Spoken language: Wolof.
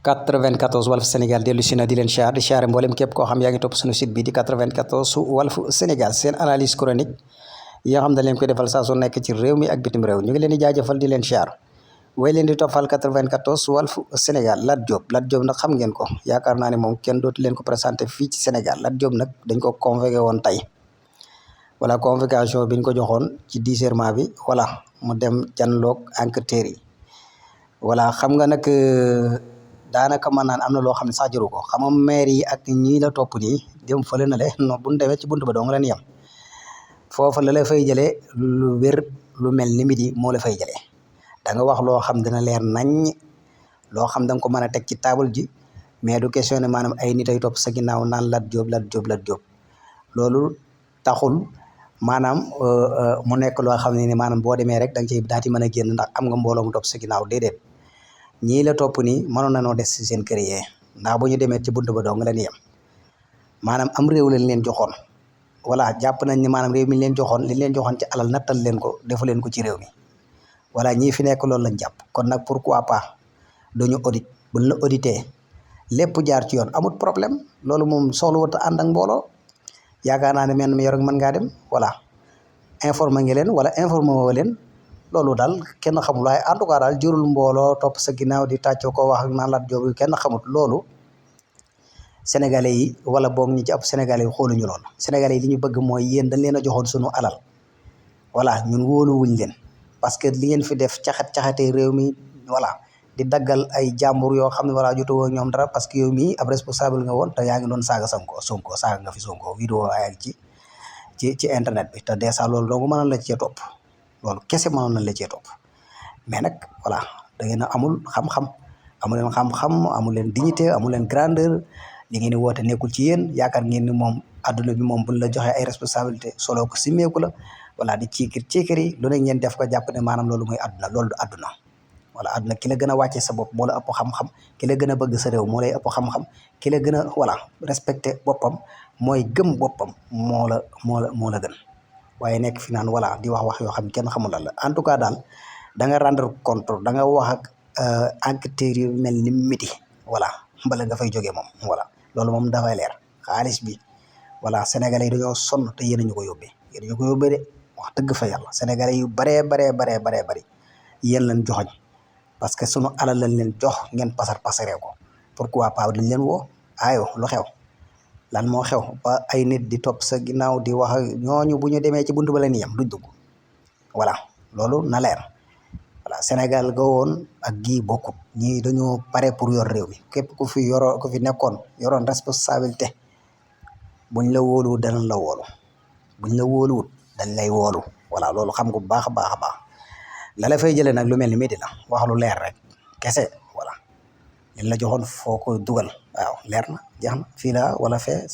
94 Walf Sénégal dellu si na di leen siyaar di siyaare mboolem képp koo xam yaa ngi topp suñu site bi di 94 Walf Sénégal seen analyse chronique yi nga xam ne leen koy defal saa su nekk ci réew mi ak bitim réew ñu ngi leen di jaajëfal di leen siyaar way leen di toppal 94 Walf Sénégal Lat Diop nag xam ngeen ko yaakaar naa ne moom kenn dootu leen ko présenté fii ci Sénégal Lat Diop nag dañ ko convoqué woon tey voilà convocation bi ñu ko joxoon ci discernement bi voilà mu dem janloog enquêteurs yi voilà xam nga nag daanaka mën naan am na loo xam ne sax jëru ko xam nga maire yi ak ñii la topp nii dem fële na le non bu ñu demee ci buntu ba doo nga leen yem foofu la fay jëlee lu wér lu mel ni midi moo la fay jëlee da nga wax loo xam dina leer nañ loo xam da nga ko mën a teg ci table ji mais du question ne maanaam ay nit ay topp sa ginnaaw naan Lat Diop loolu taxul maanaam mu nekk loo xam ne ni maanaam boo demee rek da nga ciy daal di mën a génn ndax am nga mbooloo mu topp sa ginnaaw déedéet ñii la topp nii mënoon na noo des si seen kër yi ndax bu ñu demee ci buntu ba doo nga leen yem maanaam am réew lañ leen joxoon voilà jàpp nañ ne maanaam réew mi leen joxoon li leen joxoon ci alal nattal leen ko defu leen ko ci réew mi voilà ñii fi nekk loolu lañ jàpp kon nag pourquoi pas duñu audit buñ la audité lépp jaar ci yoon amul problème loolu moom soxla wut ànd ak mbooloo yaakaar naa ne men mi yor mën ngaa dem voilà informé nga leen wala informé woo leen loolu daal kenn xamul waaye en tout cas daal jërul mbooloo topp sa ginnaaw di tàccoo ko wax naan Lat Diop kenn xamut loolu sénégalais yi wala boog ñi ci ëpp sénégalais yi xooluñu loolu sénégalais yi li ñu bëgg mooy yéen dañ leen a joxoon sunu alal voilà ñun wóoluwuñ leen parce que li ngeen fi def caxatee réew mi voilà di daggal ay jàmbur yoo xam ne voilà jotoo ak ñoom dara parce que yow mii ab responsable nga woon te yaa ngi doon saaga Sonko saaga nga fi Sonko vidéo ay ci internet bi te dèjà loolu donc mënoon la cee topp loolu kese mënoon na la cee topp mais nag voilà da ngeen a amul xam-xam amu leen xam-xam amu leen dignité amu leen grandeur li ngeen di woote nekkul ci yéen yaakaar ngeen ni moom adduna bi moom buñ la joxee ay responsabilité solo ko simeeku la voilà di ciikir yi lu ne ngeen def ko jàpp ne maanaam loolu mooy adduna loolu du adduna voilà adduna ki la gën a wàccee sa bopp moo la ëpp xam-xam ki la gën a bëgg sa réew moo lay ëpp xam-xam ki la gën a voilà respecté boppam mooy gëm boppam moo la gën waaye nekk fi naan voilà di wax yoo xam ne kenn xamul lan la en tout cas daal da nga rendre compte da nga wax ak enquêteurs yu mel ni midi voilà mbala nga fay jógee moom voilà loolu moom dafay leer xaalis bi voilà sénégalais yi dañoo sonn te yéen a ñu ko yóbbee de wax dëgg fa yàlla sénégalais yu baree bari yéen lañ joxoñ parce que sunu alal lañ leen jox ngeen pasaree ko pourquoi pas dañ leen woo ayo lu xew lan moo xew ba ay nit di topp sa ginnaaw di wax ak ñooñu bu ñu demee ci buntu ba leen yem duñ dugg voilà loolu na leer voilà Sénégal ga woon ak gii bokkut ñii dañoo pare pour yor réew mi képp ku fi nekkoon yoroon responsabilité buñ la wóoluwut danañ la wóolu buñ la wóoluwut dañ lay wóolu voilà loolu xam nga bu baax a baax la la fay jëlee nag lu mel ni midi la wax lu leer rek kese voilà liñ la joxoon foo ko dugal waaw leer na jeex na fii la wala fee